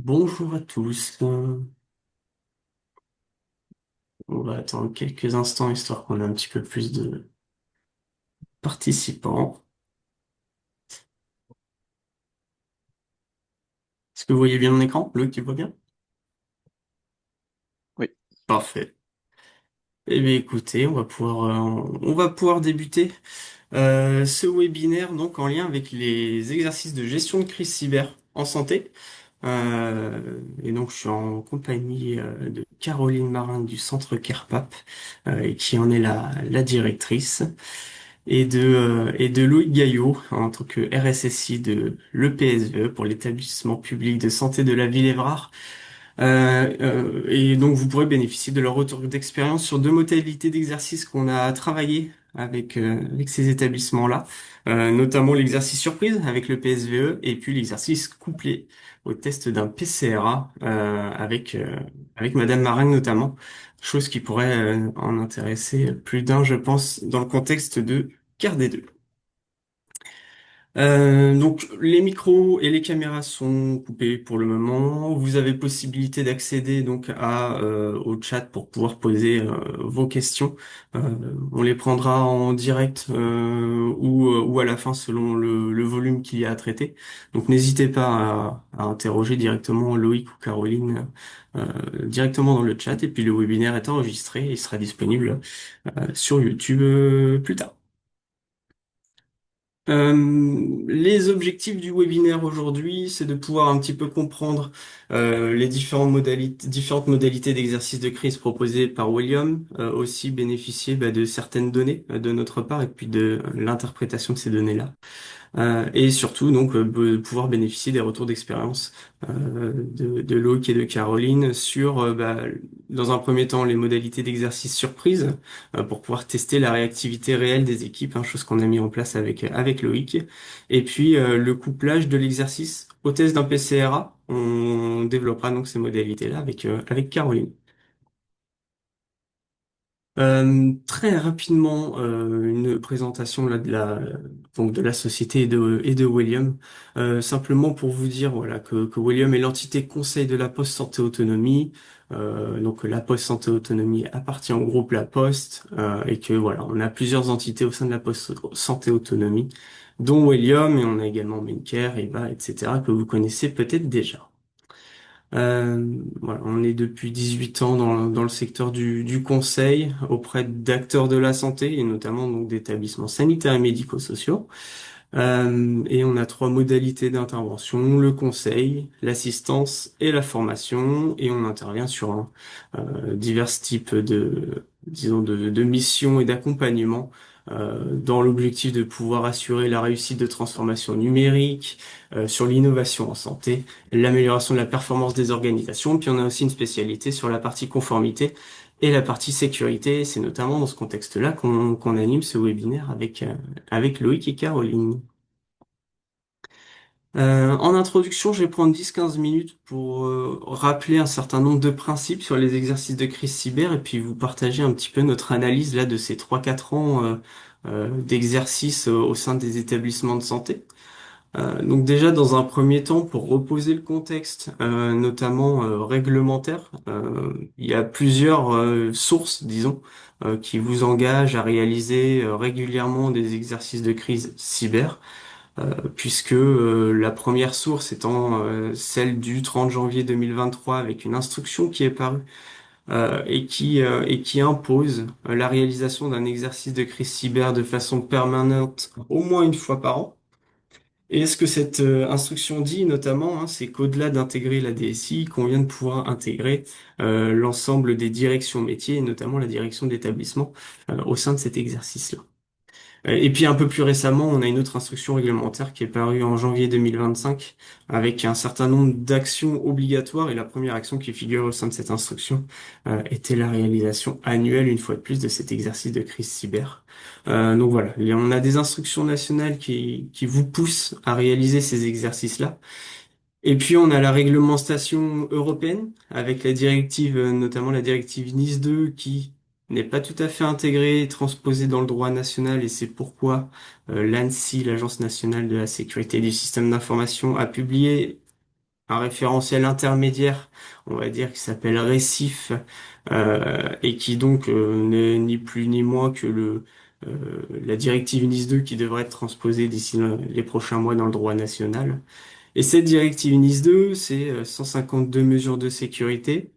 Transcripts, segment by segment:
Bonjour à tous. On va attendre quelques instants histoire qu'on ait un petit peu plus de participants. Est-ce que vous voyez bien mon écran? L'autre qui voit bien? Oui, Parfait. Eh bien écoutez, on va pouvoir débuter ce webinaire donc en lien avec les exercices de gestion de crise cyber en santé. Et donc je suis en compagnie de Caroline Marin du Centre CarePap et qui en est la directrice. Et de Loïc Gaillot en tant que RSSI de l'EPSVE pour l'établissement public de santé de la Ville-Évrard. Et donc vous pourrez bénéficier de leur retour d'expérience sur deux modalités d'exercice qu'on a travaillé avec ces établissements-là, notamment l'exercice surprise avec le PSVE et puis l'exercice couplé au test d'un PCRA avec Madame Marin notamment, chose qui pourrait en intéresser plus d'un, je pense, dans le contexte de CARD 2. Donc les micros et les caméras sont coupés pour le moment. Vous avez possibilité d'accéder donc au chat pour pouvoir poser vos questions. Euh, on les prendra en direct ou à la fin selon le volume qu'il y a à traiter. Donc n'hésitez pas à interroger directement Loïc ou Caroline directement dans le chat. Et puis le webinaire est enregistré et il sera disponible sur YouTube plus tard. Les objectifs du webinaire aujourd'hui, c'est de pouvoir un petit peu comprendre les différentes modalités d'exercice de crise proposées par William, aussi bénéficier de certaines données de notre part et puis de l'interprétation de ces données-là. Et surtout donc pouvoir bénéficier des retours d'expérience de Loïc et de Caroline sur dans un premier temps les modalités d'exercice surprise pour pouvoir tester la réactivité réelle des équipes, hein, chose qu'on a mis en place avec Loïc, et puis le couplage de l'exercice au test d'un PCRA. On développera donc ces modalités-là avec Caroline. Très rapidement, une présentation là, donc de la société et de William. Simplement pour vous dire voilà que William est l'entité conseil de la Poste Santé Autonomie. Donc la Poste Santé Autonomie appartient au groupe La Poste et que voilà, on a plusieurs entités au sein de la Poste Santé Autonomie, dont William et on a également Medcare, Eva, etc. que vous connaissez peut-être déjà. Voilà, on est depuis 18 ans dans le secteur du conseil auprès d'acteurs de la santé et notamment donc d'établissements sanitaires et médico-sociaux. Et on a trois modalités d'intervention, le conseil, l'assistance et la formation. Et on intervient sur divers types disons, de missions et d'accompagnement dans l'objectif de pouvoir assurer la réussite de transformation numérique, sur l'innovation en santé, l'amélioration de la performance des organisations. Puis on a aussi une spécialité sur la partie conformité et la partie sécurité. C'est notamment dans ce contexte-là qu'on anime ce webinaire avec Loïc et Caroline. En introduction, je vais prendre 10-15 minutes pour rappeler un certain nombre de principes sur les exercices de crise cyber et puis vous partager un petit peu notre analyse là de ces 3-4 ans d'exercice au sein des établissements de santé. Donc déjà, dans un premier temps, pour reposer le contexte, notamment réglementaire, il y a plusieurs sources, disons, qui vous engagent à réaliser régulièrement des exercices de crise cyber puisque la première source étant celle du 30 janvier 2023 avec une instruction qui est parue et qui impose la réalisation d'un exercice de crise cyber de façon permanente au moins une fois par an. Et ce que cette instruction dit notamment, hein, c'est qu'au-delà d'intégrer la DSI, qu'on vient de pouvoir intégrer l'ensemble des directions métiers, et notamment la direction d'établissement, au sein de cet exercice-là. Et puis un peu plus récemment, on a une autre instruction réglementaire qui est parue en janvier 2025 avec un certain nombre d'actions obligatoires et la première action qui figure au sein de cette instruction était la réalisation annuelle, une fois de plus, de cet exercice de crise cyber. Donc voilà, on a des instructions nationales qui vous poussent à réaliser ces exercices-là. Et puis on a la réglementation européenne avec la directive, notamment la directive Nice 2 qui n'est pas tout à fait intégrée et transposée dans le droit national et c'est pourquoi l'ANSSI, l'Agence nationale de la sécurité du système d'information, a publié un référentiel intermédiaire, on va dire, qui s'appelle Récif, et qui donc n'est ni plus ni moins que la directive NIS 2 qui devrait être transposée d'ici les prochains mois dans le droit national. Et cette directive NIS 2, c'est 152 mesures de sécurité.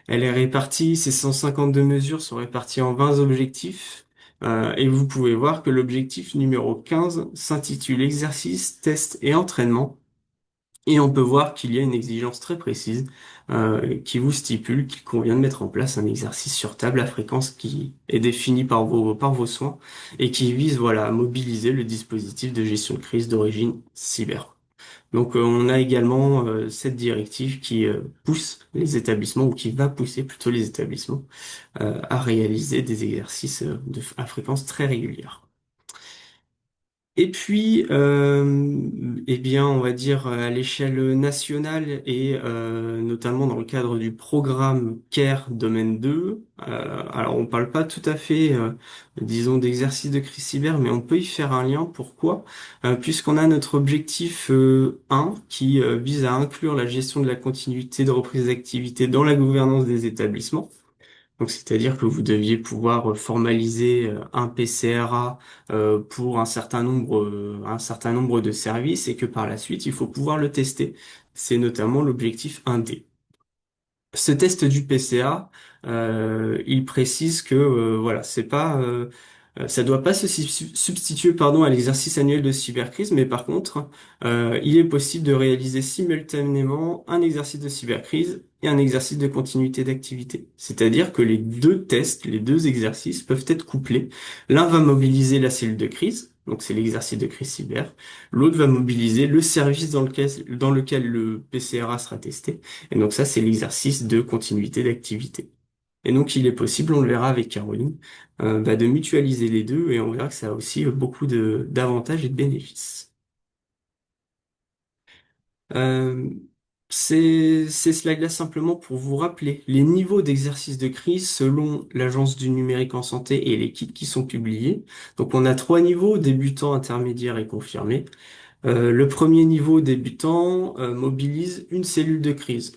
Elle est répartie, ces 152 mesures sont réparties en 20 objectifs. Et vous pouvez voir que l'objectif numéro 15 s'intitule Exercice, test et entraînement. Et on peut voir qu'il y a une exigence très précise qui vous stipule qu'il convient de mettre en place un exercice sur table à fréquence qui est défini par vos soins et qui vise voilà, à mobiliser le dispositif de gestion de crise d'origine cyber. Donc on a également cette directive qui pousse les établissements ou qui va pousser plutôt les établissements à réaliser des exercices à fréquence très régulière. Et puis, eh bien, on va dire à l'échelle nationale et notamment dans le cadre du programme CARE Domaine 2. Alors, on parle pas tout à fait, disons, d'exercice de crise cyber, mais on peut y faire un lien. Pourquoi? Puisqu'on a notre objectif 1 qui vise à inclure la gestion de la continuité de reprise d'activité dans la gouvernance des établissements. Donc, c'est-à-dire que vous deviez pouvoir formaliser un PCRA pour un certain nombre de services et que par la suite, il faut pouvoir le tester. C'est notamment l'objectif 1D. Ce test du PCA, il précise que voilà, c'est pas, ça doit pas se substituer pardon à l'exercice annuel de cybercrise, mais par contre, il est possible de réaliser simultanément un exercice de cybercrise et un exercice de continuité d'activité. C'est-à-dire que les deux tests, les deux exercices peuvent être couplés. L'un va mobiliser la cellule de crise, donc c'est l'exercice de crise cyber. L'autre va mobiliser le service dans lequel le PCRA sera testé. Et donc ça, c'est l'exercice de continuité d'activité. Et donc il est possible, on le verra avec Caroline, de mutualiser les deux et on verra que ça a aussi beaucoup d'avantages et de bénéfices. Euh, ces slides-là simplement pour vous rappeler les niveaux d'exercice de crise selon l'Agence du numérique en santé et les kits qui sont publiés. Donc on a trois niveaux, débutant, intermédiaire et confirmé. Le premier niveau débutant mobilise une cellule de crise.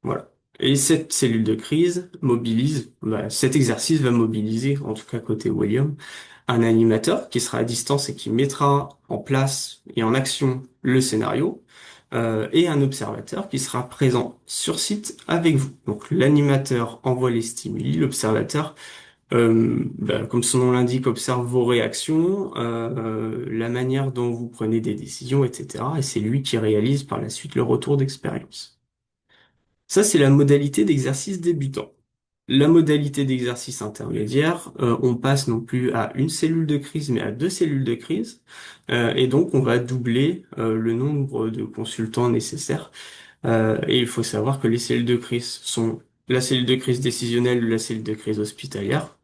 Voilà. Et cette cellule de crise mobilise, cet exercice va mobiliser, en tout cas côté William, un animateur qui sera à distance et qui mettra en place et en action le scénario, et un observateur qui sera présent sur site avec vous. Donc l'animateur envoie les stimuli, l'observateur, comme son nom l'indique, observe vos réactions, la manière dont vous prenez des décisions, etc. Et c'est lui qui réalise par la suite le retour d'expérience. Ça, c'est la modalité d'exercice débutant. La modalité d'exercice intermédiaire, on passe non plus à une cellule de crise, mais à deux cellules de crise. Et donc, on va doubler le nombre de consultants nécessaires. Et il faut savoir que les cellules de crise sont la cellule de crise décisionnelle ou la cellule de crise hospitalière,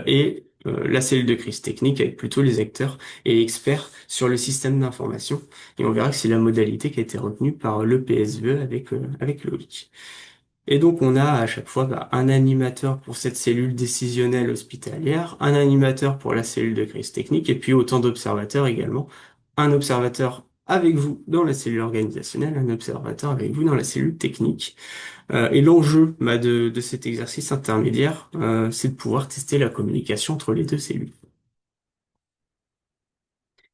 et la cellule de crise technique avec plutôt les acteurs et experts sur le système d'information. Et on verra que c'est la modalité qui a été retenue par le PSVE avec Loïc. Et donc on a à chaque fois un animateur pour cette cellule décisionnelle hospitalière, un animateur pour la cellule de crise technique, et puis autant d'observateurs également. Un observateur avec vous dans la cellule organisationnelle, un observateur avec vous dans la cellule technique. Et l'enjeu de cet exercice intermédiaire, c'est de pouvoir tester la communication entre les deux cellules.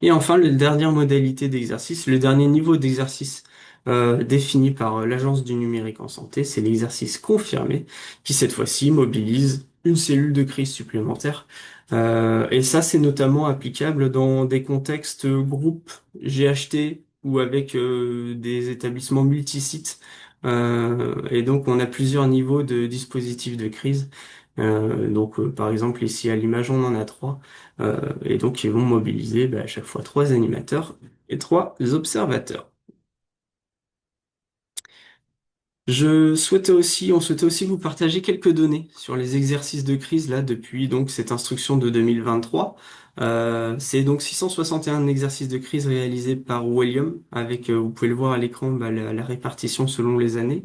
Et enfin, la dernière modalité d'exercice, le dernier niveau d'exercice défini par l'Agence du numérique en santé, c'est l'exercice confirmé, qui cette fois-ci mobilise une cellule de crise supplémentaire. Et ça, c'est notamment applicable dans des contextes groupes GHT ou avec des établissements multisites. Et donc, on a plusieurs niveaux de dispositifs de crise. Par exemple, ici à l'image, on en a trois. Et donc, ils vont mobiliser à chaque fois trois animateurs et trois observateurs. On souhaitait aussi vous partager quelques données sur les exercices de crise là depuis donc cette instruction de 2023. C'est donc 661 exercices de crise réalisés par William avec, vous pouvez le voir à l'écran, la répartition selon les années.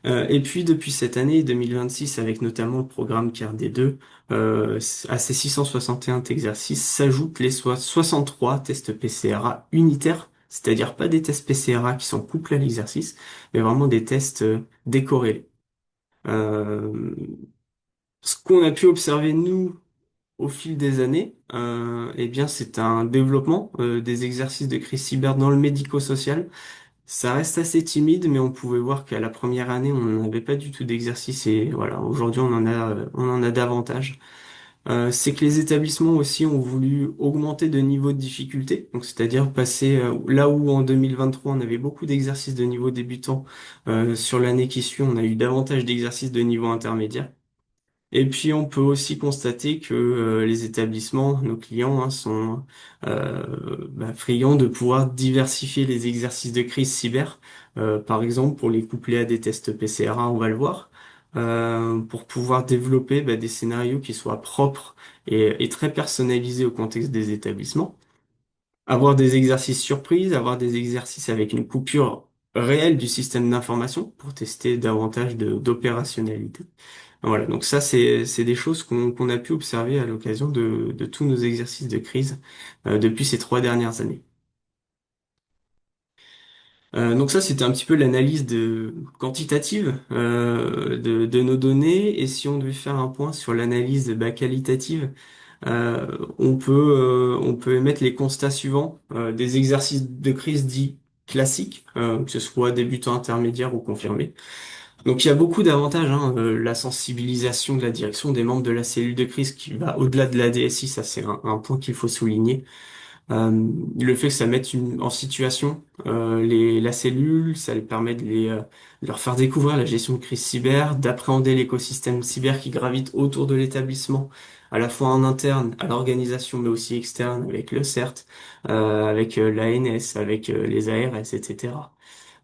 Et puis depuis cette année 2026, avec notamment le programme CARD2, à ces 661 exercices s'ajoutent les 63 tests PCRA unitaires c'est-à-dire pas des tests PCRA qui sont couplés à l'exercice, mais vraiment des tests décorrélés. Euh, Ce qu'on a pu observer, nous, au fil des années, eh bien, c'est un développement des exercices de crise cyber dans le médico-social. Ça reste assez timide, mais on pouvait voir qu'à la première année, on n'avait pas du tout d'exercice et voilà, aujourd'hui, on en a davantage. C'est que les établissements aussi ont voulu augmenter de niveau de difficulté, donc c'est-à-dire passer là où en 2023 on avait beaucoup d'exercices de niveau débutant, sur l'année qui suit, on a eu davantage d'exercices de niveau intermédiaire. Et puis on peut aussi constater que les établissements, nos clients, hein, sont friands de pouvoir diversifier les exercices de crise cyber. Par exemple, pour les coupler à des tests PCRA, on va le voir, pour pouvoir développer des scénarios qui soient propres et très personnalisés au contexte des établissements. Avoir des exercices surprises, avoir des exercices avec une coupure réelle du système d'information pour tester davantage d'opérationnalité. Voilà, donc ça, c'est des choses qu'on a pu observer à l'occasion de tous nos exercices de crise depuis ces 3 dernières années. Donc ça, c'était un petit peu l'analyse quantitative de nos données. Et si on devait faire un point sur l'analyse qualitative, on peut émettre les constats suivants des exercices de crise dits classiques, que ce soit débutants, intermédiaires ou confirmés. Donc il y a beaucoup d'avantages, hein. La sensibilisation de la direction des membres de la cellule de crise qui va au-delà de la DSI, ça c'est un point qu'il faut souligner. Le fait que ça mette en situation la cellule, ça les permet de leur faire découvrir la gestion de crise cyber, d'appréhender l'écosystème cyber qui gravite autour de l'établissement, à la fois en interne, à l'organisation, mais aussi externe, avec le CERT, avec l'ANS, avec les ARS, etc.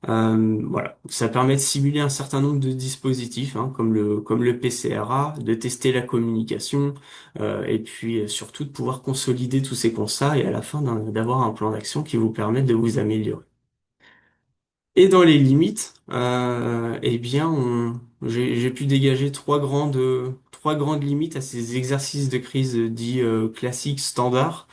Voilà, ça permet de simuler un certain nombre de dispositifs, hein, comme le PCRA, de tester la communication, et puis surtout de pouvoir consolider tous ces constats et à la fin d'avoir un plan d'action qui vous permette de vous améliorer. Et dans les limites, eh bien, j'ai pu dégager trois grandes limites à ces exercices de crise dits classiques, standards.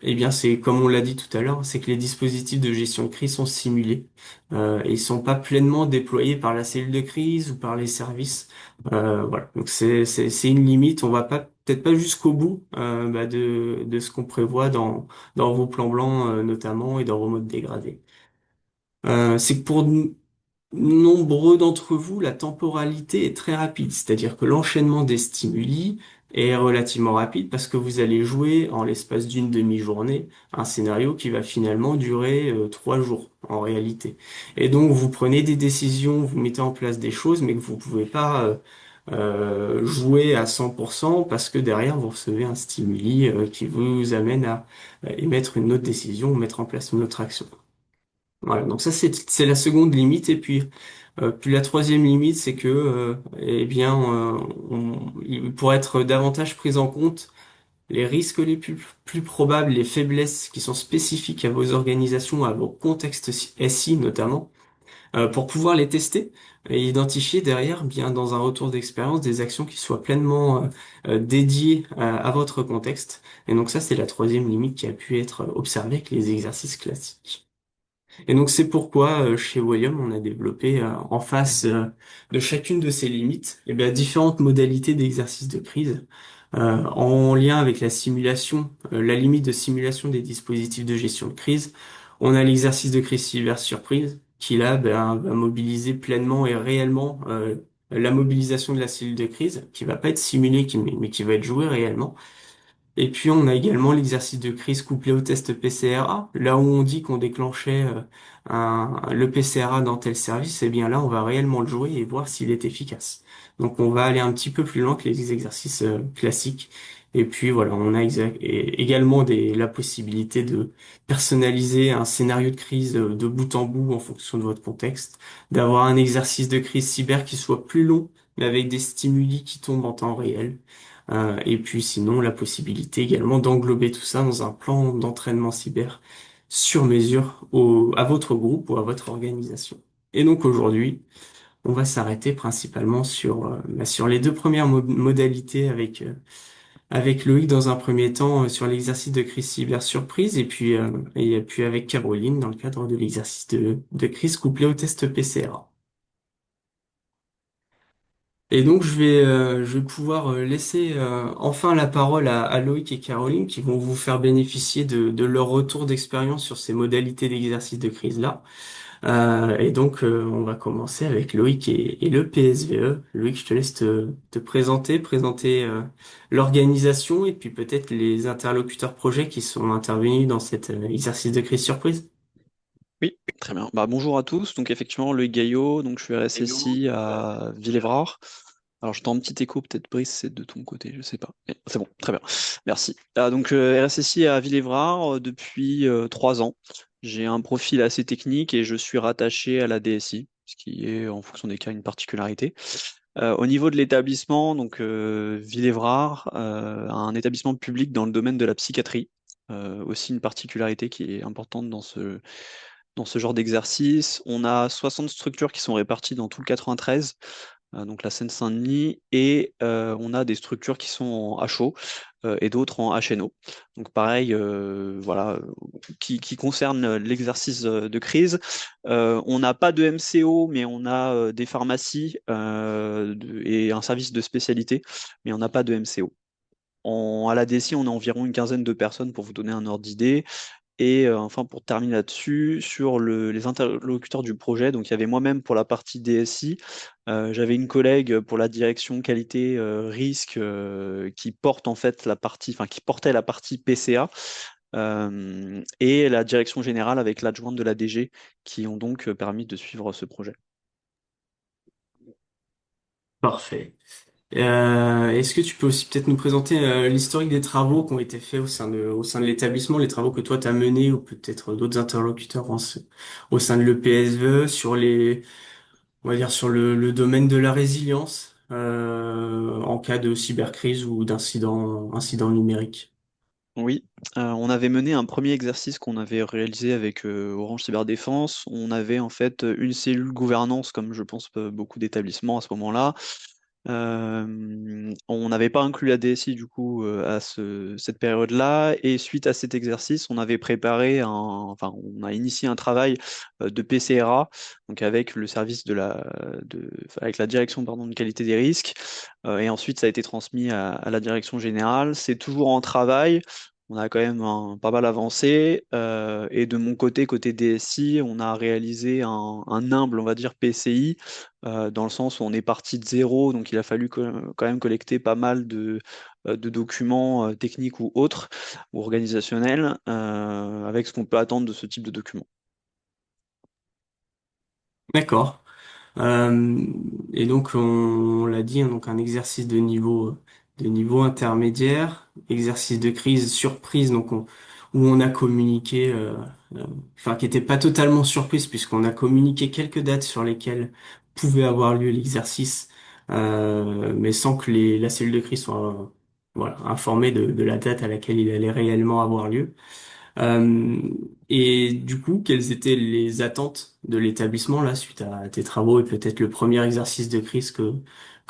Eh bien, c'est comme on l'a dit tout à l'heure, c'est que les dispositifs de gestion de crise sont simulés et ils sont pas pleinement déployés par la cellule de crise ou par les services. Voilà, donc c'est une limite. On va pas peut-être pas jusqu'au bout de ce qu'on prévoit dans vos plans blancs notamment et dans vos modes dégradés. C'est que pour nombreux d'entre vous, la temporalité est très rapide, c'est-à-dire que l'enchaînement des stimuli est relativement rapide parce que vous allez jouer en l'espace d'une demi-journée un scénario qui va finalement durer 3 jours en réalité. Et donc vous prenez des décisions, vous mettez en place des choses, mais que vous pouvez pas jouer à 100% parce que derrière vous recevez un stimuli qui vous amène à émettre une autre décision ou mettre en place une autre action. Voilà, donc ça c'est la seconde limite et puis la troisième limite c'est que eh bien il pourrait être davantage pris en compte les risques les plus probables, les faiblesses qui sont spécifiques à vos organisations, à vos contextes SI notamment, pour pouvoir les tester et identifier derrière bien dans un retour d'expérience des actions qui soient pleinement dédiées à votre contexte. Et donc ça c'est la troisième limite qui a pu être observée avec les exercices classiques. Et donc c'est pourquoi chez William, on a développé en face de chacune de ces limites, différentes modalités d'exercice de crise en lien avec la simulation, la limite de simulation des dispositifs de gestion de crise. On a l'exercice de crise cyber surprise qui là va mobiliser pleinement et réellement la mobilisation de la cellule de crise, qui va pas être simulée, mais qui va être jouée réellement. Et puis on a également l'exercice de crise couplé au test PCRA. Là où on dit qu'on déclenchait le PCRA dans tel service, eh bien là on va réellement le jouer et voir s'il est efficace. Donc on va aller un petit peu plus loin que les exercices classiques. Et puis voilà, on a également la possibilité de personnaliser un scénario de crise de bout en bout en fonction de votre contexte, d'avoir un exercice de crise cyber qui soit plus long, mais avec des stimuli qui tombent en temps réel. Et puis sinon, la possibilité également d'englober tout ça dans un plan d'entraînement cyber sur mesure à votre groupe ou à votre organisation. Et donc aujourd'hui, on va s'arrêter principalement sur les deux premières modalités avec avec Loïc dans un premier temps sur l'exercice de crise cyber surprise et puis avec Caroline dans le cadre de l'exercice de crise couplé au test PCRA. Et donc je vais pouvoir laisser enfin la parole à Loïc et Caroline qui vont vous faire bénéficier de leur retour d'expérience sur ces modalités d'exercice de crise-là. On va commencer avec Loïc et le PSVE. Loïc, je te laisse te présenter l'organisation et puis peut-être les interlocuteurs projets qui sont intervenus dans cet exercice de crise surprise. Oui, très bien. Bah, bonjour à tous. Donc effectivement, Loïc Gaillot, donc je suis RSSI à Villévrard. Alors j'entends un petit écho, peut-être Brice, c'est de ton côté, je sais pas. Mais c'est bon, très bien. Merci. RSSI à Villévrard depuis 3 ans. J'ai un profil assez technique et je suis rattaché à la DSI, ce qui est en fonction des cas une particularité. Au niveau de l'établissement, Villévrard, un établissement public dans le domaine de la psychiatrie. Aussi une particularité qui est importante dans ce genre d'exercice. On a 60 structures qui sont réparties dans tout le 93, donc la Seine-Saint-Denis, et on a des structures qui sont en HO et d'autres en HNO. Donc pareil, voilà, qui concerne l'exercice de crise. On n'a pas de MCO, mais on a des pharmacies et un service de spécialité, mais on n'a pas de MCO. À la DSI, on a environ une quinzaine de personnes pour vous donner un ordre d'idée. Et enfin, pour terminer là-dessus, sur les interlocuteurs du projet, donc il y avait moi-même pour la partie DSI, j'avais une collègue pour la direction qualité risque qui porte en fait la partie, enfin qui portait la partie PCA, et la direction générale avec l'adjointe de la DG qui ont donc permis de suivre ce projet. Parfait. Est-ce que tu peux aussi peut-être nous présenter l'historique des travaux qui ont été faits au sein de l'établissement, les travaux que toi t'as menés ou peut-être d'autres interlocuteurs au sein de l'EPSVE sur on va dire sur le domaine de la résilience en cas de cybercrise ou incident numérique. Oui, on avait mené un premier exercice qu'on avait réalisé avec Orange Cyberdéfense. On avait en fait une cellule gouvernance, comme je pense beaucoup d'établissements à ce moment-là. On n'avait pas inclus la DSI du coup à cette période-là, et suite à cet exercice, on avait enfin, on a initié un travail de PCRA, donc avec le service avec la direction pardon, de qualité des risques, et ensuite ça a été transmis à la direction générale. C'est toujours en travail. On a quand même pas mal avancé. Et de mon côté, côté DSI, on a réalisé un humble, on va dire, PCI, dans le sens où on est parti de zéro, donc il a fallu quand même collecter pas mal de documents techniques ou autres, ou organisationnels, avec ce qu'on peut attendre de ce type de documents. D'accord. Euh, et donc on l'a dit, hein, donc un exercice de niveau intermédiaire, exercice de crise surprise, où on a communiqué, enfin qui n'était pas totalement surprise puisqu'on a communiqué quelques dates sur lesquelles pouvait avoir lieu l'exercice, mais sans que la cellule de crise soit voilà, informée de la date à laquelle il allait réellement avoir lieu. Euh, et du coup, quelles étaient les attentes de l'établissement là suite à tes travaux et peut-être le premier exercice de crise que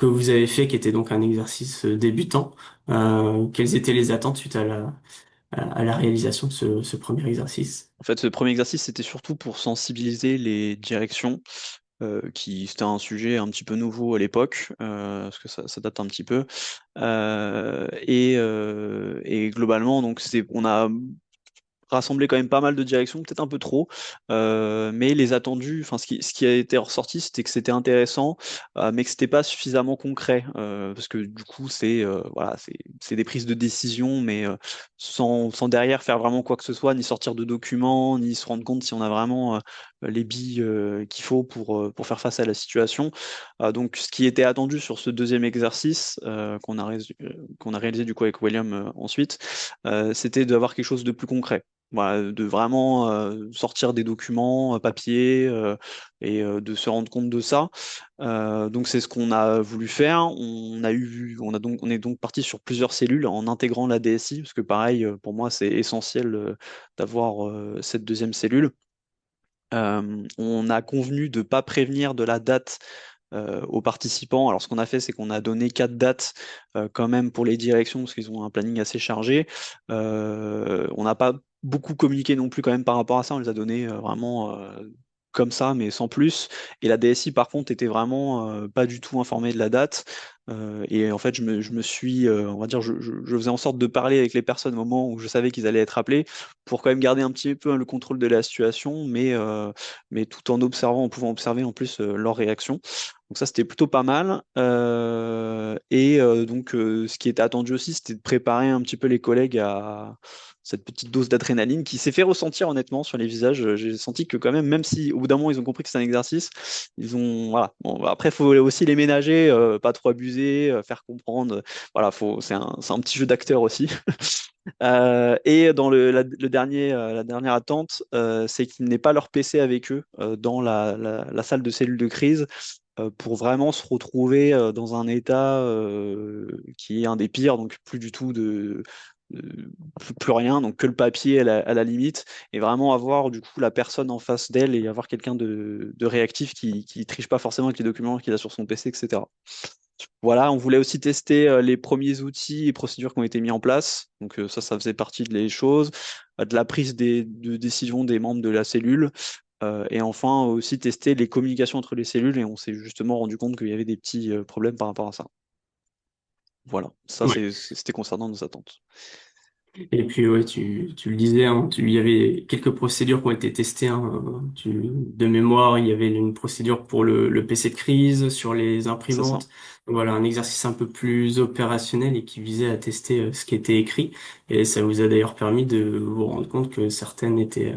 vous avez fait, qui était donc un exercice débutant. Quelles étaient les attentes suite à la réalisation de ce premier exercice? En fait, ce premier exercice, c'était surtout pour sensibiliser les directions, c'était un sujet un petit peu nouveau à l'époque, parce que ça date un petit peu. Et globalement, on a rassemblé quand même pas mal de directions, peut-être un peu trop, mais les attendus, enfin ce qui a été ressorti, c'était que c'était intéressant, mais que c'était pas suffisamment concret, parce que du coup voilà, c'est des prises de décision, mais sans derrière faire vraiment quoi que ce soit, ni sortir de documents, ni se rendre compte si on a vraiment les billes qu'il faut pour faire face à la situation. Donc ce qui était attendu sur ce deuxième exercice qu'on a réalisé du coup avec William ensuite, c'était d'avoir quelque chose de plus concret. Voilà, de vraiment sortir des documents papier et de se rendre compte de ça. Donc c'est ce qu'on a voulu faire. On est donc parti sur plusieurs cellules en intégrant la DSI, parce que pareil, pour moi, c'est essentiel d'avoir cette deuxième cellule. On a convenu de ne pas prévenir de la date aux participants. Alors, ce qu'on a fait, c'est qu'on a donné 4 dates quand même pour les directions, parce qu'ils ont un planning assez chargé. On n'a pas beaucoup communiqué non plus quand même par rapport à ça. On les a donné vraiment comme ça, mais sans plus. Et la DSI, par contre, était vraiment pas du tout informée de la date. Et en fait, je me suis, on va dire, je faisais en sorte de parler avec les personnes au moment où je savais qu'ils allaient être appelés pour quand même garder un petit peu le contrôle de la situation, mais tout en observant, en pouvant observer en plus leurs réactions. Donc ça, c'était plutôt pas mal. Ce qui était attendu aussi, c'était de préparer un petit peu les collègues à cette petite dose d'adrénaline qui s'est fait ressentir honnêtement sur les visages. J'ai senti que quand même, même si au bout d'un moment ils ont compris que c'est un exercice, ils ont voilà. Bon, bah, après, il faut aussi les ménager, pas trop abuser, faire comprendre. Voilà, c'est un petit jeu d'acteur aussi. Et dans la dernière attente, c'est qu'ils n'aient pas leur PC avec eux dans la salle de cellule de crise pour vraiment se retrouver dans un état qui est un des pires, donc plus du tout plus rien, donc que le papier à la limite, et vraiment avoir du coup la personne en face d'elle et avoir quelqu'un de réactif qui triche pas forcément avec les documents qu'il a sur son PC, etc. Voilà, on voulait aussi tester les premiers outils et procédures qui ont été mis en place. Donc ça faisait partie des choses, de la prise de décision des membres de la cellule. Et enfin aussi tester les communications entre les cellules et on s'est justement rendu compte qu'il y avait des petits problèmes par rapport à ça. Voilà, ça Ouais. c'était concernant nos attentes. Et puis ouais, tu le disais, hein, il y avait quelques procédures qui ont été testées. Hein, de mémoire, il y avait une procédure pour le PC de crise sur les C'est ça. imprimantes. Voilà, un exercice un peu plus opérationnel et qui visait à tester ce qui était écrit. Et ça vous a d'ailleurs permis de vous rendre compte que certaines étaient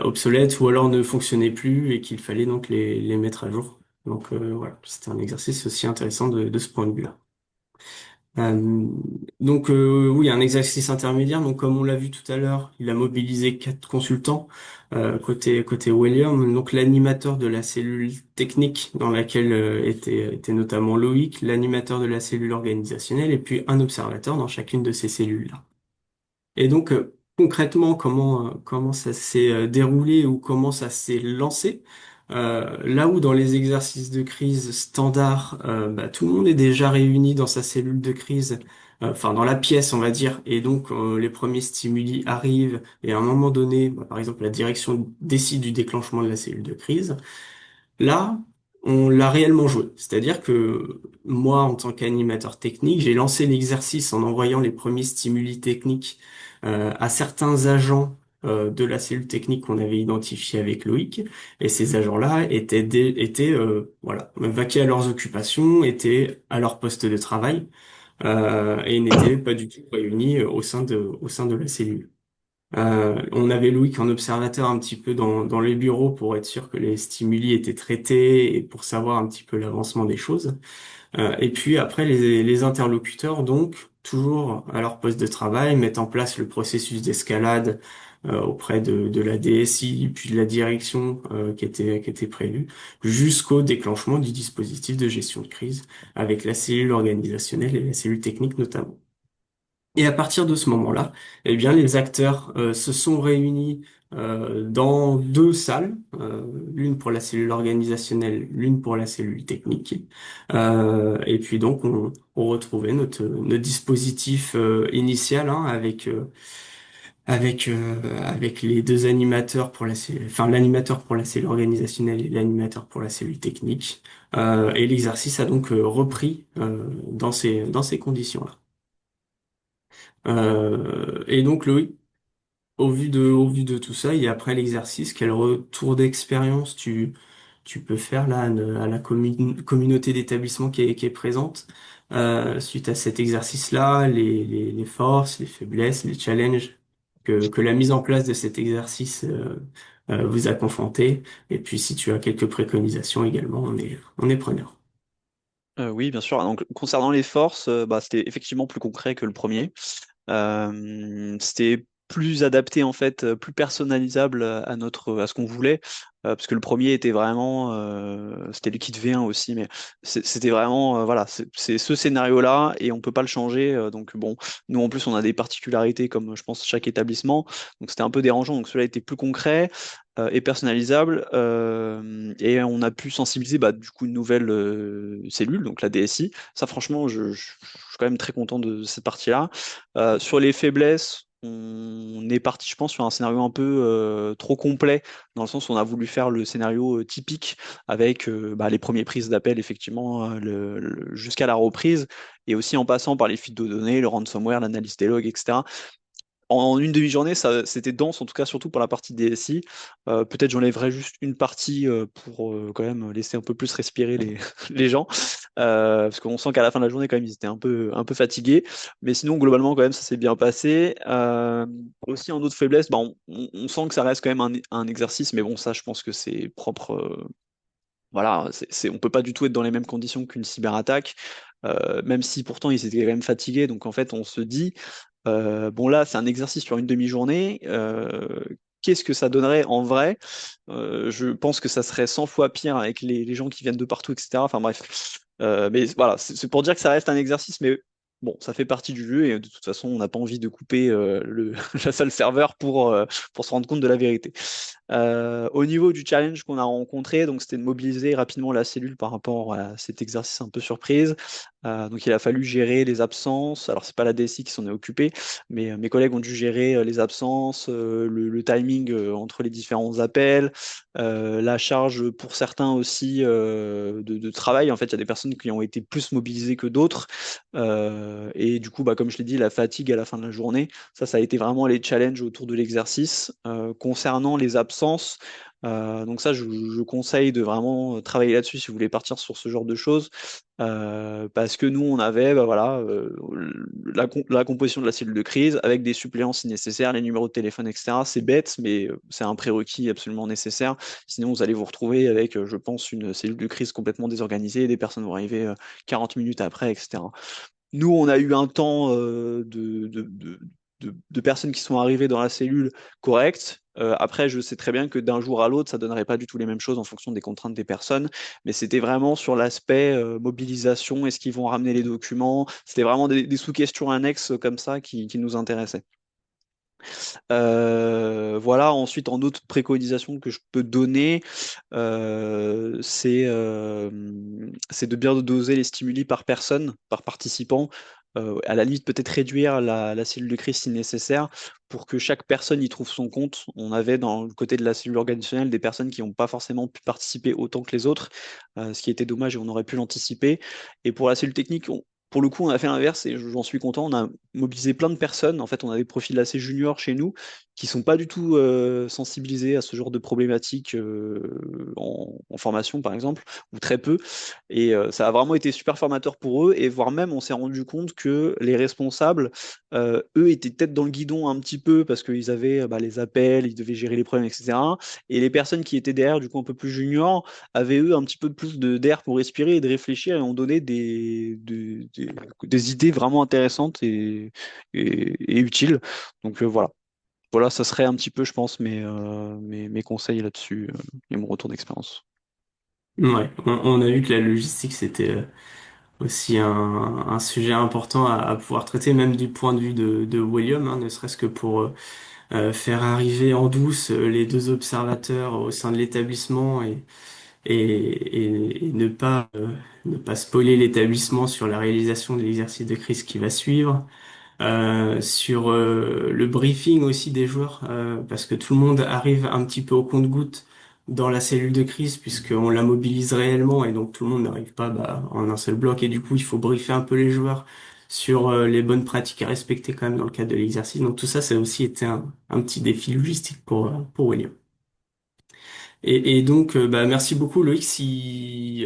obsolètes ou alors ne fonctionnaient plus et qu'il fallait donc les mettre à jour. Donc voilà, c'était un exercice aussi intéressant de ce point de vue-là. Euh, oui, un exercice intermédiaire. Donc comme on l'a vu tout à l'heure, il a mobilisé 4 consultants côté William. Donc l'animateur de la cellule technique dans laquelle était notamment Loïc, l'animateur de la cellule organisationnelle et puis un observateur dans chacune de ces cellules-là. Et donc, concrètement, comment ça s'est déroulé ou comment ça s'est lancé? Là où dans les exercices de crise standard, bah, tout le monde est déjà réuni dans sa cellule de crise, enfin dans la pièce, on va dire, et donc les premiers stimuli arrivent, et à un moment donné, bah, par exemple, la direction décide du déclenchement de la cellule de crise. Là, on l'a réellement joué. C'est-à-dire que moi, en tant qu'animateur technique, j'ai lancé l'exercice en envoyant les premiers stimuli techniques à certains agents de la cellule technique qu'on avait identifié avec Loïc. Et ces agents-là étaient voilà, vaqués à leurs occupations, étaient à leur poste de travail et n'étaient pas du tout réunis au sein de la cellule. On avait Loïc en observateur un petit peu dans les bureaux pour être sûr que les stimuli étaient traités et pour savoir un petit peu l'avancement des choses. Et puis après, les interlocuteurs, donc, toujours à leur poste de travail, mettent en place le processus d'escalade auprès de la DSI, puis de la direction qui était prévue, jusqu'au déclenchement du dispositif de gestion de crise avec la cellule organisationnelle et la cellule technique notamment. Et à partir de ce moment-là, eh bien, les acteurs se sont réunis dans 2 salles, l'une pour la cellule organisationnelle, l'une pour la cellule technique. Et puis donc, on retrouvait notre dispositif initial hein, avec les 2 animateurs pour la cellule, enfin l'animateur pour la cellule organisationnelle et l'animateur pour la cellule technique. Et l'exercice a donc repris dans ces conditions-là. Et donc Loïc, au vu de tout ça, et après l'exercice, quel retour d'expérience tu peux faire là à la communauté d'établissement qui est présente suite à cet exercice-là, les forces, les faiblesses, les challenges que la mise en place de cet exercice vous a confronté, et puis si tu as quelques préconisations également, on est preneur. Oui, bien sûr. Donc, concernant les forces, bah, c'était effectivement plus concret que le premier. C'était plus adapté en fait, plus personnalisable à ce qu'on voulait. Parce que le premier était vraiment, c'était Liquid V1 aussi, mais c'était vraiment, voilà, c'est ce scénario-là et on peut pas le changer. Donc bon, nous en plus on a des particularités comme je pense chaque établissement, donc c'était un peu dérangeant. Donc cela était plus concret et personnalisable, et on a pu sensibiliser bah, du coup une nouvelle cellule, donc la DSI. Ça franchement, je suis quand même très content de cette partie-là. Sur les faiblesses, on est parti, je pense, sur un scénario un peu trop complet, dans le sens où on a voulu faire le scénario typique avec bah, les premières prises d'appel, effectivement, jusqu'à la reprise, et aussi en passant par les fuites de données, le ransomware, l'analyse des logs, etc. En une demi-journée, ça, c'était dense, en tout cas, surtout pour la partie DSI. Peut-être j'enlèverais juste une partie pour quand même laisser un peu plus respirer les, les gens. Parce qu'on sent qu'à la fin de la journée, quand même, ils étaient un peu fatigués. Mais sinon, globalement, quand même, ça s'est bien passé. Aussi, en autre faiblesse, bah, on sent que ça reste quand même un exercice. Mais bon, ça, je pense que c'est propre. Voilà, on peut pas du tout être dans les mêmes conditions qu'une cyberattaque. Même si pourtant ils étaient quand même fatigués. Donc en fait, on se dit bon là, c'est un exercice sur une demi-journée. Qu'est-ce que ça donnerait en vrai? Je pense que ça serait 100 fois pire avec les gens qui viennent de partout, etc. Enfin bref. Mais voilà, c'est pour dire que ça reste un exercice, mais bon, ça fait partie du jeu et de toute façon, on n'a pas envie de couper la salle serveur pour se rendre compte de la vérité. Au niveau du challenge qu'on a rencontré, donc c'était de mobiliser rapidement la cellule par rapport à cet exercice un peu surprise. Donc il a fallu gérer les absences. Alors c'est pas la DSI qui s'en est occupée, mais mes collègues ont dû gérer les absences, le timing entre les différents appels, la charge pour certains aussi de travail. En fait, il y a des personnes qui ont été plus mobilisées que d'autres. Et du coup, bah, comme je l'ai dit, la fatigue à la fin de la journée. Ça a été vraiment les challenges autour de l'exercice. Concernant les absences, donc ça, je conseille de vraiment travailler là-dessus si vous voulez partir sur ce genre de choses. Parce que nous, on avait bah, voilà, la composition de la cellule de crise avec des suppléants si nécessaire, les numéros de téléphone, etc. C'est bête, mais c'est un prérequis absolument nécessaire. Sinon, vous allez vous retrouver avec, je pense, une cellule de crise complètement désorganisée, des personnes vont arriver 40 minutes après, etc. Nous, on a eu un temps de personnes qui sont arrivées dans la cellule correcte. Après, je sais très bien que d'un jour à l'autre, ça donnerait pas du tout les mêmes choses en fonction des contraintes des personnes, mais c'était vraiment sur l'aspect mobilisation, est-ce qu'ils vont ramener les documents? C'était vraiment des sous-questions annexes comme ça qui nous intéressaient. Voilà, ensuite, en autre préconisation que je peux donner, c'est de bien doser les stimuli par personne, par participant. À la limite, peut-être réduire la cellule de crise si nécessaire pour que chaque personne y trouve son compte. On avait dans le côté de la cellule organisationnelle des personnes qui n'ont pas forcément pu participer autant que les autres, ce qui était dommage et on aurait pu l'anticiper. Et pour la cellule technique, pour le coup, on a fait l'inverse et j'en suis content. On a mobilisé plein de personnes. En fait, on a des profils assez juniors chez nous qui sont pas du tout sensibilisés à ce genre de problématiques en formation, par exemple, ou très peu. Et ça a vraiment été super formateur pour eux. Et voire même, on s'est rendu compte que les responsables, eux, étaient peut-être dans le guidon un petit peu parce qu'ils avaient bah, les appels, ils devaient gérer les problèmes, etc. Et les personnes qui étaient derrière, du coup, un peu plus juniors, avaient eux un petit peu plus d'air pour respirer et de réfléchir et ont donné des idées vraiment intéressantes et utiles. Donc voilà. Voilà, ça serait un petit peu, je pense, mes conseils là-dessus et mon retour d'expérience. Ouais, on a vu que la logistique, c'était aussi un sujet important à pouvoir traiter, même du point de vue de William, hein, ne serait-ce que pour faire arriver en douce les deux observateurs au sein de l'établissement et ne pas spoiler l'établissement sur la réalisation de l'exercice de crise qui va suivre. Sur le briefing aussi des joueurs, parce que tout le monde arrive un petit peu au compte-goutte dans la cellule de crise, puisqu'on la mobilise réellement, et donc tout le monde n'arrive pas bah, en un seul bloc, et du coup il faut briefer un peu les joueurs sur les bonnes pratiques à respecter quand même dans le cadre de l'exercice. Donc tout ça, ça a aussi été un petit défi logistique pour William. Et donc, bah, merci beaucoup Loïc. Si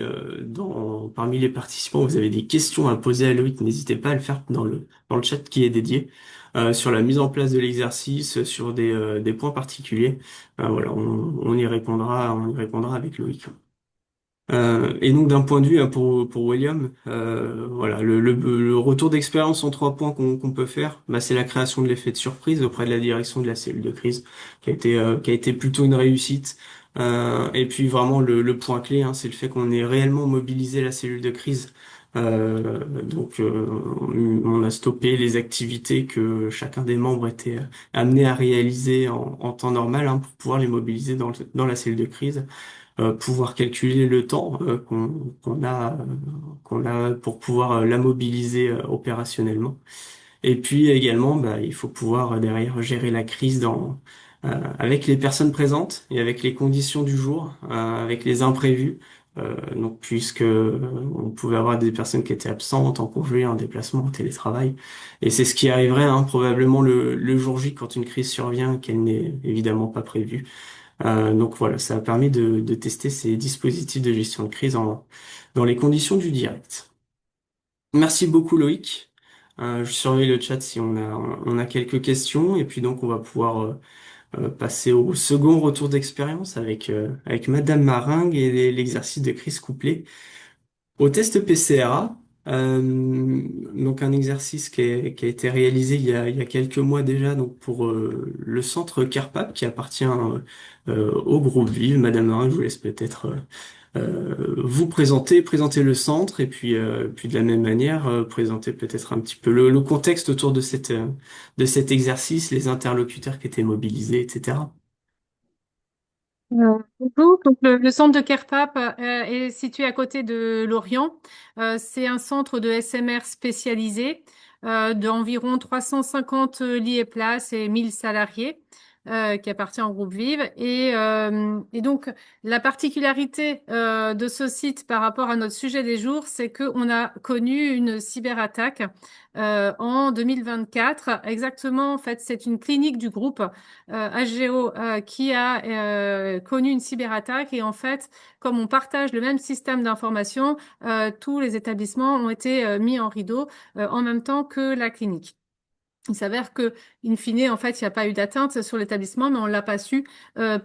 parmi les participants vous avez des questions à poser à Loïc, n'hésitez pas à le faire dans le chat qui est dédié sur la mise en place de l'exercice, sur des points particuliers. Voilà, on y répondra avec Loïc. Et donc d'un point de vue, hein, pour William, voilà, le retour d'expérience en 3 points qu'on peut faire, bah, c'est la création de l'effet de surprise auprès de la direction de la cellule de crise, qui a été plutôt une réussite. Et puis vraiment le point clé, hein, c'est le fait qu'on ait réellement mobilisé la cellule de crise. Donc on a stoppé les activités que chacun des membres était amené à réaliser en temps normal, hein, pour pouvoir les mobiliser dans la cellule de crise, pouvoir calculer le temps qu'on a pour pouvoir la mobiliser opérationnellement. Et puis également, bah, il faut pouvoir derrière gérer la crise avec les personnes présentes et avec les conditions du jour, avec les imprévus. Donc puisque on pouvait avoir des personnes qui étaient absentes, en congé, en déplacement, en télétravail, et c'est ce qui arriverait, hein, probablement le jour J quand une crise survient, qu'elle n'est évidemment pas prévue. Donc voilà, ça a permis de tester ces dispositifs de gestion de crise dans les conditions du direct. Merci beaucoup Loïc. Je surveille le chat si on a quelques questions et puis donc on va pouvoir passer au second retour d'expérience avec Madame Maringue et l'exercice de crise couplée au test PCRA. Donc un exercice qui a été réalisé il y a quelques mois déjà donc pour le centre CARPAP qui appartient au groupe Vive. Madame Maringue, je vous laisse peut-être vous présenter le centre et puis de la même manière présenter peut-être un petit peu le contexte autour de cet exercice, les interlocuteurs qui étaient mobilisés, etc. Bonjour. Donc, le centre de CARPAP est situé à côté de Lorient. C'est un centre de SMR spécialisé d'environ 350 lits et places et 1000 salariés qui appartient au groupe Vive. Et donc, la particularité de ce site par rapport à notre sujet des jours, c'est qu'on a connu une cyberattaque en 2024. Exactement, en fait, c'est une clinique du groupe HGO qui a connu une cyberattaque et en fait, comme on partage le même système d'information, tous les établissements ont été mis en rideau en même temps que la clinique. Il s'avère que, in fine, en fait, il n'y a pas eu d'atteinte sur l'établissement, mais on l'a pas su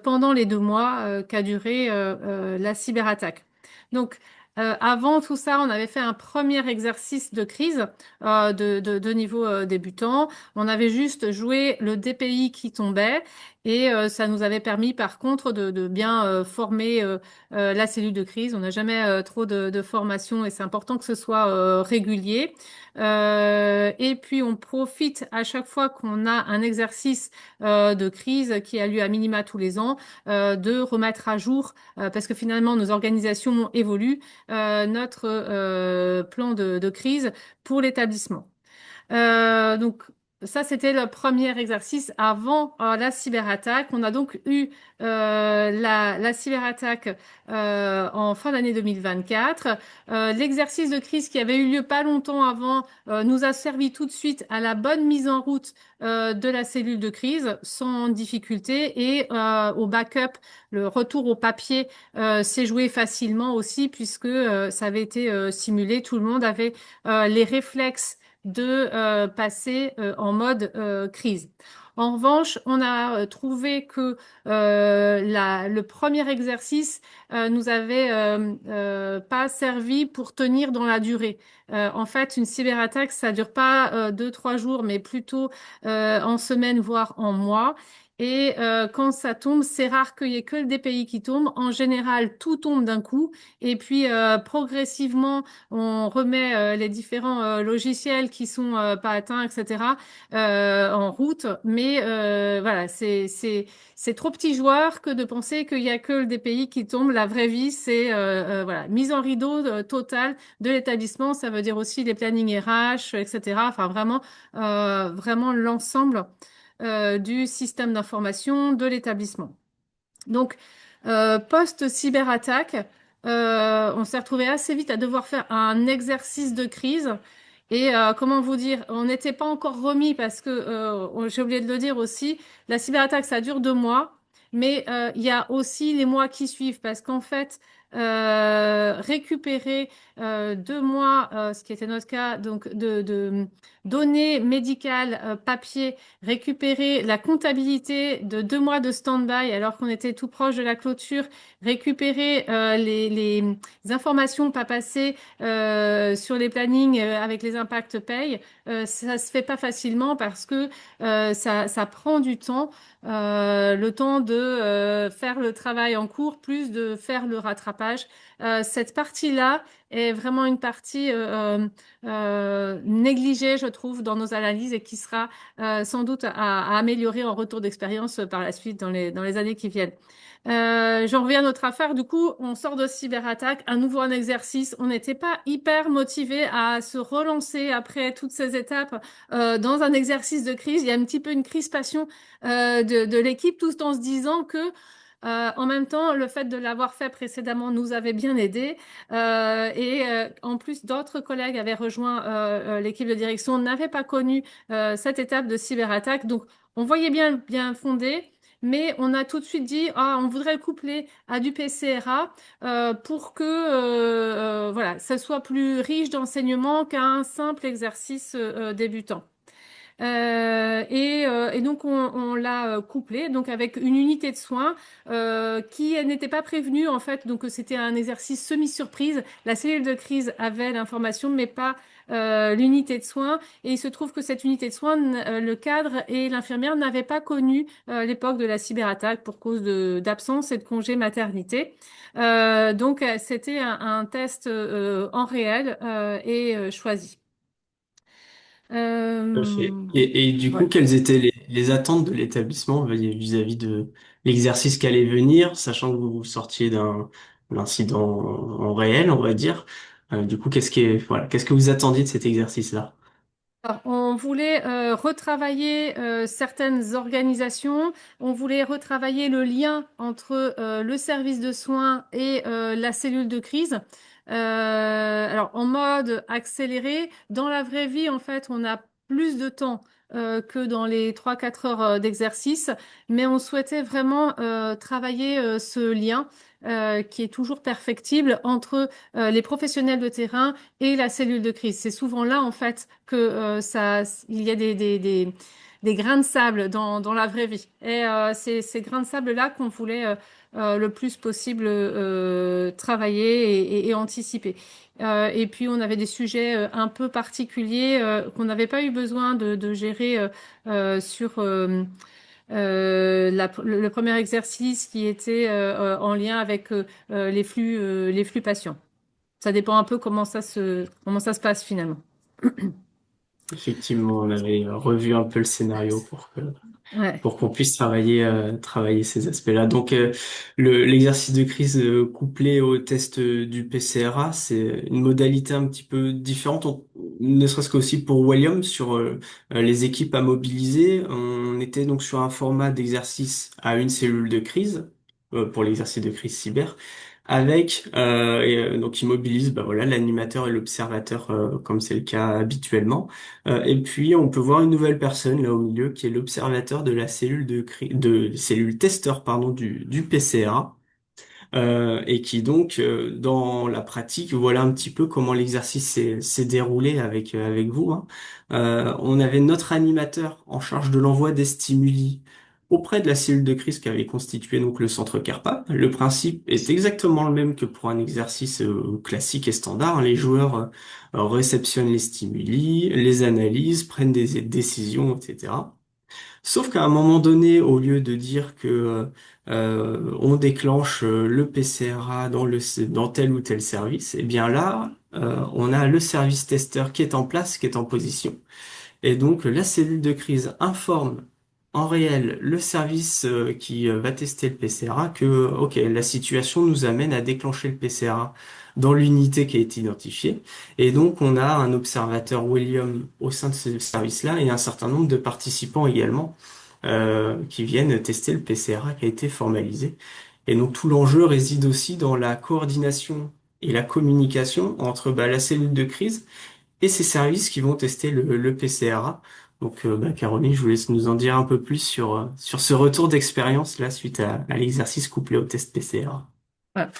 pendant les 2 mois qu'a duré la cyberattaque. Donc, avant tout ça, on avait fait un premier exercice de crise de niveau débutant. On avait juste joué le DPI qui tombait et ça nous avait permis, par contre, de bien former la cellule de crise. On n'a jamais trop de formation et c'est important que ce soit régulier. Et puis on profite à chaque fois qu'on a un exercice de crise qui a lieu à minima tous les ans, de remettre à jour, parce que finalement nos organisations évoluent, notre plan de crise pour l'établissement. Donc ça, c'était le premier exercice avant la cyberattaque. On a donc eu la cyberattaque en fin d'année 2024. L'exercice de crise qui avait eu lieu pas longtemps avant nous a servi tout de suite à la bonne mise en route de la cellule de crise sans difficulté et au backup, le retour au papier s'est joué facilement aussi puisque ça avait été simulé. Tout le monde avait les réflexes de passer en mode crise. En revanche, on a trouvé que le premier exercice nous avait pas servi pour tenir dans la durée. En fait, une cyberattaque, ça dure pas 2, 3 jours, mais plutôt en semaines, voire en mois. Et quand ça tombe, c'est rare qu'il y ait que le DPI qui tombe. En général, tout tombe d'un coup. Et puis, progressivement, on remet les différents logiciels qui sont pas atteints, etc., en route. Mais voilà, c'est trop petit joueur que de penser qu'il y a que le DPI qui tombe. La vraie vie, c'est voilà, mise en rideau totale de l'établissement. Ça veut dire aussi les plannings RH, etc. Enfin, vraiment l'ensemble du système d'information de l'établissement. Donc, post-cyberattaque, on s'est retrouvé assez vite à devoir faire un exercice de crise. Et comment vous dire, on n'était pas encore remis parce que, j'ai oublié de le dire aussi, la cyberattaque, ça dure 2 mois, mais il y a aussi les mois qui suivent parce qu'en fait, récupérer 2 mois, ce qui était notre cas, donc de données médicales, papier, récupérer la comptabilité de 2 mois de stand-by alors qu'on était tout proche de la clôture, récupérer les informations pas passées sur les plannings avec les impacts paye. Ça se fait pas facilement parce que ça prend du temps, le temps de faire le travail en cours, plus de faire le rattrapage. Cette partie-là est vraiment une partie négligée, je trouve, dans nos analyses et qui sera sans doute à améliorer en retour d'expérience par la suite dans les années qui viennent. J'en reviens à notre affaire. Du coup, on sort de cyberattaque, à nouveau un exercice. On n'était pas hyper motivé à se relancer après toutes ces étapes dans un exercice de crise. Il y a un petit peu une crispation de l'équipe, tout en se disant que en même temps, le fait de l'avoir fait précédemment nous avait bien aidé. En plus, d'autres collègues avaient rejoint l'équipe de direction, n'avaient pas connu cette étape de cyberattaque. Donc, on voyait bien fondé. Mais on a tout de suite dit, ah, on voudrait le coupler à du PCRA pour que voilà, ça soit plus riche d'enseignement qu'un simple exercice débutant. Et donc on l'a couplé donc avec une unité de soins qui n'était pas prévenue en fait, donc c'était un exercice semi-surprise. La cellule de crise avait l'information mais pas l'unité de soins, et il se trouve que cette unité de soins, le cadre et l'infirmière n'avaient pas connu l'époque de la cyberattaque pour cause d'absence et de congé maternité. Donc c'était un test en réel et choisi. Tout à fait. Euh, Et du coup, voilà. quelles étaient les attentes de l'établissement vis-à-vis de l'exercice qui allait venir, sachant que vous sortiez d'un incident en réel, on va dire. Du coup, voilà, qu'est-ce que vous attendiez de cet exercice-là? Alors, on voulait retravailler certaines organisations, on voulait retravailler le lien entre le service de soins et la cellule de crise. Alors, en mode accéléré, dans la vraie vie, en fait, on a plus de temps que dans les 3-4 heures d'exercice, mais on souhaitait vraiment travailler ce lien qui est toujours perfectible entre les professionnels de terrain et la cellule de crise. C'est souvent là, en fait, que il y a des grains de sable dans la vraie vie. Et c'est ces grains de sable-là qu'on voulait le plus possible travailler et anticiper. Et puis, on avait des sujets un peu particuliers qu'on n'avait pas eu besoin de gérer sur le premier exercice qui était en lien avec les flux patients. Ça dépend un peu comment ça se passe finalement. Effectivement, on avait revu un peu le scénario Ouais. pour qu'on puisse travailler ces aspects-là. Donc, l'exercice de crise couplé au test du PCRA, c'est une modalité un petit peu différente, ne serait-ce qu'aussi pour William sur les équipes à mobiliser. On était donc sur un format d'exercice à une cellule de crise pour l'exercice de crise cyber. Donc il mobilise bah voilà l'animateur et l'observateur comme c'est le cas habituellement. Et puis, on peut voir une nouvelle personne là au milieu qui est l'observateur de la cellule testeur pardon du PCRA et qui donc dans la pratique voilà un petit peu comment l'exercice s'est déroulé avec vous, hein. On avait notre animateur en charge de l'envoi des stimuli auprès de la cellule de crise qui avait constitué donc le centre CARPAP. Le principe est exactement le même que pour un exercice classique et standard, hein. Les joueurs réceptionnent les stimuli, les analysent, prennent des décisions, etc. Sauf qu'à un moment donné, au lieu de dire que on déclenche le PCRA dans tel ou tel service, eh bien là, on a le service testeur qui est en place, qui est en position. Et donc la cellule de crise informe en réel le service qui va tester le PCRA que ok, la situation nous amène à déclencher le PCRA dans l'unité qui a été identifiée. Et donc on a un observateur William au sein de ce service-là et un certain nombre de participants également qui viennent tester le PCRA qui a été formalisé. Et donc tout l'enjeu réside aussi dans la coordination et la communication entre bah, la cellule de crise et ces services qui vont tester le PCRA. Donc, bah, Caroline, je vous laisse nous en dire un peu plus sur ce retour d'expérience là suite à l'exercice couplé au test PCRA. Voilà.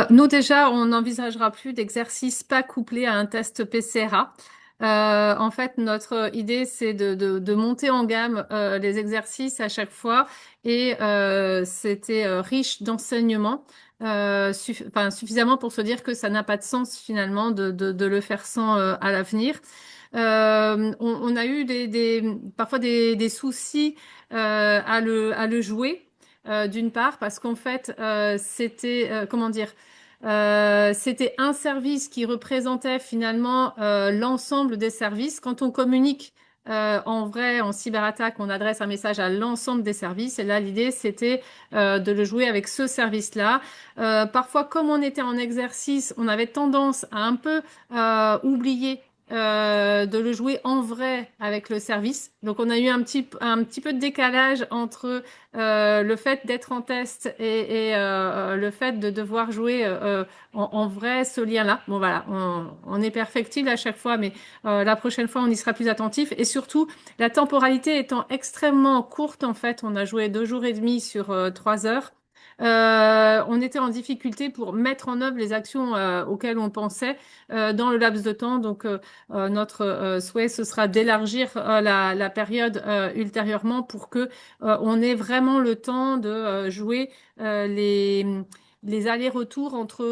Nous déjà, on n'envisagera plus d'exercice pas couplé à un test PCRA. En fait, notre idée, c'est de monter en gamme les exercices à chaque fois et c'était riche d'enseignements, enfin, suffisamment pour se dire que ça n'a pas de sens finalement de le faire sans à l'avenir. On a eu parfois des soucis à le jouer. D'une part, parce qu'en fait, c'était, comment dire, c'était un service qui représentait finalement l'ensemble des services. Quand on communique en vrai, en cyberattaque, on adresse un message à l'ensemble des services. Et là, l'idée, c'était de le jouer avec ce service-là. Parfois, comme on était en exercice, on avait tendance à un peu oublier de le jouer en vrai avec le service. Donc, on a eu un petit peu de décalage entre le fait d'être en test et le fait de devoir jouer en vrai ce lien-là. Bon, voilà, on est perfectible à chaque fois, mais la prochaine fois, on y sera plus attentif. Et surtout, la temporalité étant extrêmement courte, en fait, on a joué 2 jours et demi sur 3 heures. On était en difficulté pour mettre en œuvre les actions auxquelles on pensait dans le laps de temps. Donc, notre souhait, ce sera d'élargir la période ultérieurement pour que on ait vraiment le temps de jouer les allers-retours entre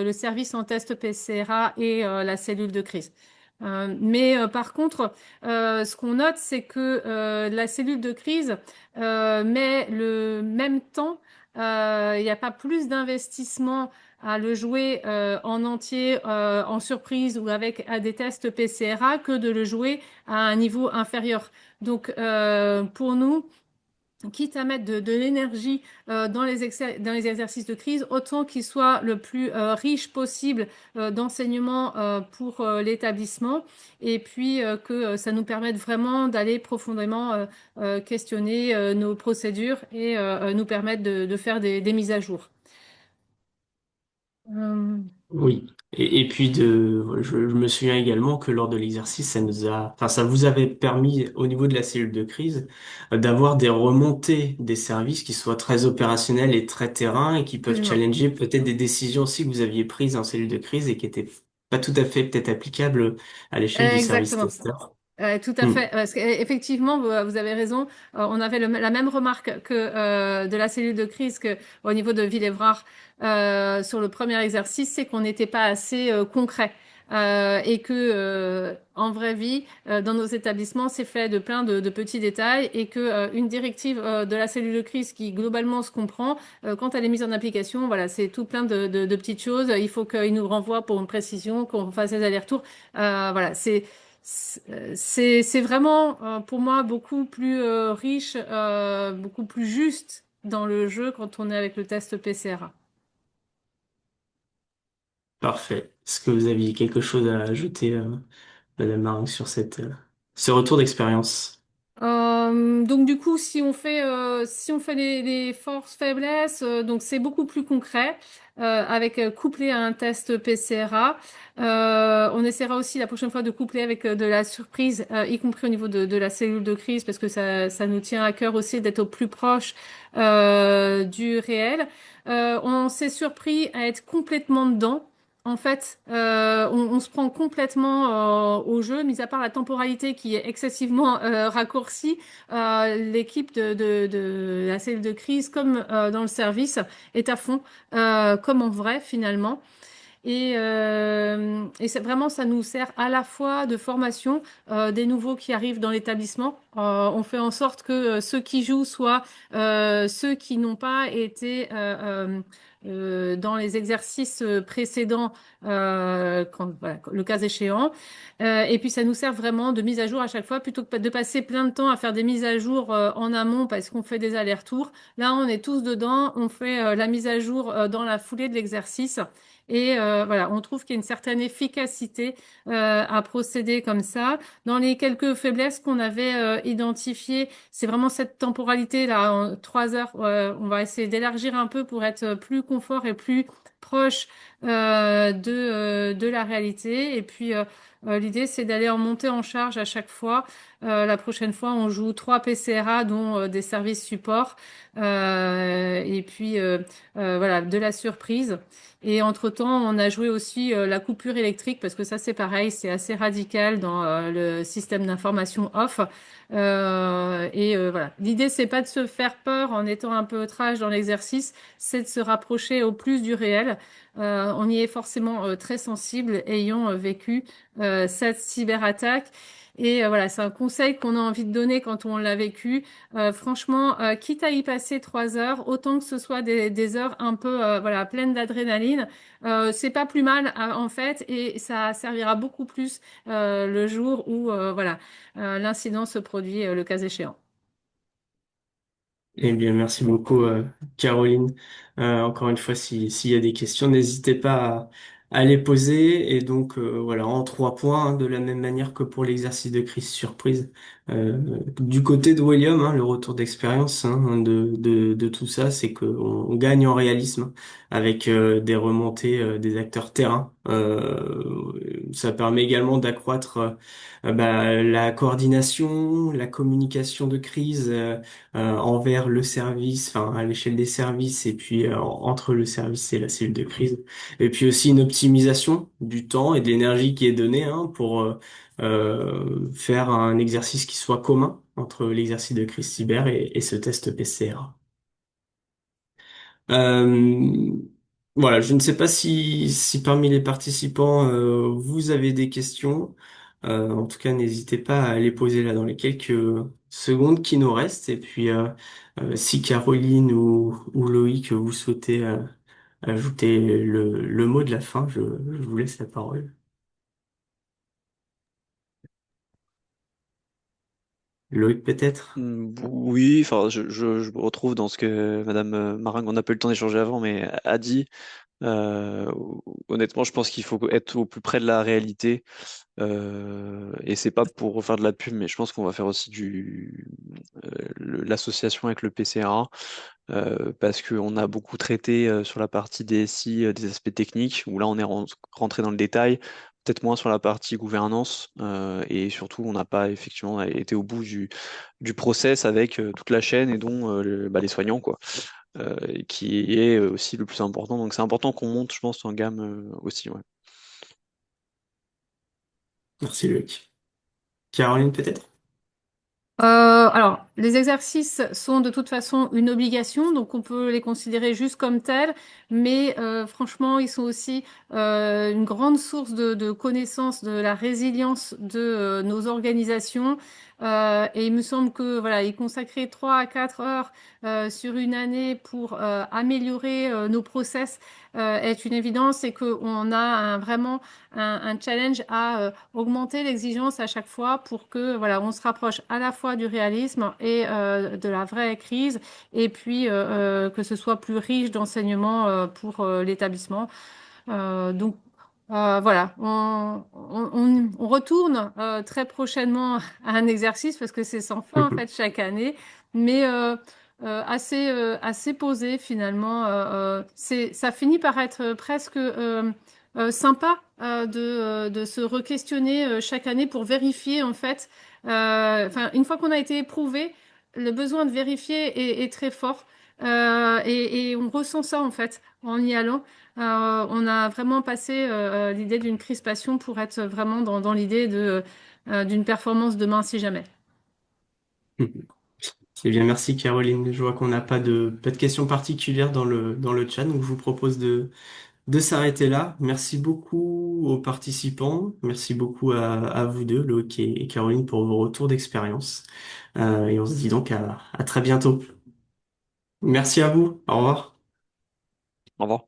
le service en test PCRA et la cellule de crise. Mais par contre, ce qu'on note, c'est que la cellule de crise met le même temps. Il n'y a pas plus d'investissement à le jouer en entier, en surprise ou avec à des tests PCRA que de le jouer à un niveau inférieur. Donc, pour nous, quitte à mettre de l'énergie dans dans les exercices de crise, autant qu'il soit le plus riche possible d'enseignements pour l'établissement, et puis que ça nous permette vraiment d'aller profondément questionner nos procédures et nous permettre de faire des mises à jour. Euh, Oui. Et puis je me souviens également que lors de l'exercice, enfin, ça vous avait permis au niveau de la cellule de crise d'avoir des remontées des services qui soient très opérationnels et très terrain et qui peuvent Absolument. challenger peut-être des décisions aussi que vous aviez prises en cellule de crise et qui étaient pas tout à fait peut-être applicables à l'échelle du service Exactement. testeur. Tout à Hmm. fait. Parce qu'effectivement, vous avez raison. On avait la même remarque que de la cellule de crise que au niveau de Villévrard sur le premier exercice, c'est qu'on n'était pas assez concret. Et que en vraie vie, dans nos établissements, c'est fait de plein de petits détails et que une directive de la cellule de crise qui globalement se comprend, quand elle est mise en application, voilà, c'est tout plein de petites choses. Il faut qu'il nous renvoie pour une précision, qu'on fasse des allers-retours. Voilà, c'est vraiment pour moi beaucoup plus riche, beaucoup plus juste dans le jeu quand on est avec le test PCRA. Parfait. Est-ce que vous aviez quelque chose à ajouter, Madame Marin, sur ce retour d'expérience? Donc du coup, si on fait les forces faiblesses, donc c'est beaucoup plus concret avec couplé à un test PCRA. On essaiera aussi la prochaine fois de coupler avec de la surprise, y compris au niveau de la cellule de crise, parce que ça nous tient à cœur aussi d'être au plus proche du réel. On s'est surpris à être complètement dedans. En fait, on se prend complètement au jeu, mis à part la temporalité qui est excessivement raccourcie. L'équipe de la cellule de crise, comme dans le service, est à fond, comme en vrai finalement. Et c'est vraiment, ça nous sert à la fois de formation des nouveaux qui arrivent dans l'établissement. On fait en sorte que ceux qui jouent soient ceux qui n'ont pas été dans les exercices précédents, voilà, le cas échéant. Et puis ça nous sert vraiment de mise à jour à chaque fois, plutôt que de passer plein de temps à faire des mises à jour en amont parce qu'on fait des allers-retours. Là, on est tous dedans, on fait la mise à jour dans la foulée de l'exercice. Et voilà, on trouve qu'il y a une certaine efficacité à procéder comme ça. Dans les quelques faiblesses qu'on avait identifiées, c'est vraiment cette temporalité là, en 3 heures. On va essayer d'élargir un peu pour être plus confort et plus proche de la réalité. Et puis, l'idée, c'est d'aller en monter en charge à chaque fois. La prochaine fois, on joue 3 PCRA, dont des services support. Et puis, voilà, de la surprise. Et entre-temps, on a joué aussi la coupure électrique, parce que ça, c'est pareil, c'est assez radical dans le système d'information off. Voilà. L'idée, c'est pas de se faire peur en étant un peu trash dans l'exercice, c'est de se rapprocher au plus du réel. On y est forcément très sensible, ayant vécu cette cyberattaque. Et voilà, c'est un conseil qu'on a envie de donner quand on l'a vécu. Franchement, quitte à y passer 3 heures, autant que ce soit des heures un peu voilà, pleines d'adrénaline, c'est pas plus mal en fait, et ça servira beaucoup plus le jour où voilà, l'incident se produit le cas échéant. Eh bien, merci beaucoup, Caroline. Encore une fois, s'il y a des questions, n'hésitez pas à les poser. Et donc, voilà, en 3 points, hein, de la même manière que pour l'exercice de crise surprise. Du côté de William, hein, le retour d'expérience, hein, de tout ça, c'est qu'on gagne en réalisme avec des remontées des acteurs terrain. Ça permet également d'accroître bah, la coordination, la communication de crise. Envers le service, enfin à l'échelle des services et puis entre le service et la cellule de crise. Et puis aussi une optimisation du temps et de l'énergie qui est donnée hein, pour faire un exercice qui soit commun entre l'exercice de crise cyber et ce test PCR. Euh, voilà, je ne sais pas si parmi les participants, vous avez des questions. En tout cas, n'hésitez pas à les poser là dans les quelques secondes qui nous restent. Et puis, si Caroline ou Loïc, vous souhaitez ajouter le mot de la fin, je vous laisse la parole. Loïc, peut-être? Oui, enfin, je me retrouve dans ce que Madame Maringue, on n'a pas eu le temps d'échanger avant, mais a dit. Euh, Honnêtement, je pense qu'il faut être au plus près de la réalité. Et c'est pas pour faire de la pub, mais je pense qu'on va faire aussi l'association avec le PCRA, parce qu'on a beaucoup traité sur la partie DSI, des aspects techniques, où là on est rentré dans le détail, peut-être moins sur la partie gouvernance, et surtout on n'a pas effectivement été au bout du process avec toute la chaîne et dont les soignants, quoi, qui est aussi le plus important. Donc c'est important qu'on monte, je pense, en gamme aussi. Ouais. Merci, Loïc. Caroline, peut-être? Alors, les exercices sont de toute façon une obligation, donc on peut les considérer juste comme tels, mais franchement, ils sont aussi une grande source de connaissance de la résilience de nos organisations. Et il me semble que voilà, y consacrer 3 à 4 heures sur une année pour améliorer nos process est une évidence, et qu'on a vraiment un challenge à augmenter l'exigence à chaque fois pour que voilà, on se rapproche à la fois du réalisme et de la vraie crise, et puis que ce soit plus riche d'enseignements pour l'établissement. Donc voilà, on retourne très prochainement à un exercice, parce que c'est sans fin en fait chaque année, mais assez posé finalement. Ça finit par être presque sympa de se re-questionner chaque année pour vérifier en fait. Enfin, une fois qu'on a été éprouvé, le besoin de vérifier est très fort. Et on ressent ça en fait en y allant. On a vraiment passé l'idée d'une crispation pour être vraiment dans l'idée d'une performance demain si jamais. Eh bien, merci Caroline. Je vois qu'on n'a pas de questions particulières dans le chat, donc je vous propose de s'arrêter là. Merci beaucoup aux participants. Merci beaucoup à vous deux, Loïc et Caroline, pour vos retours d'expérience. Et on se dit donc à très bientôt. Merci à vous. Au revoir. Au revoir.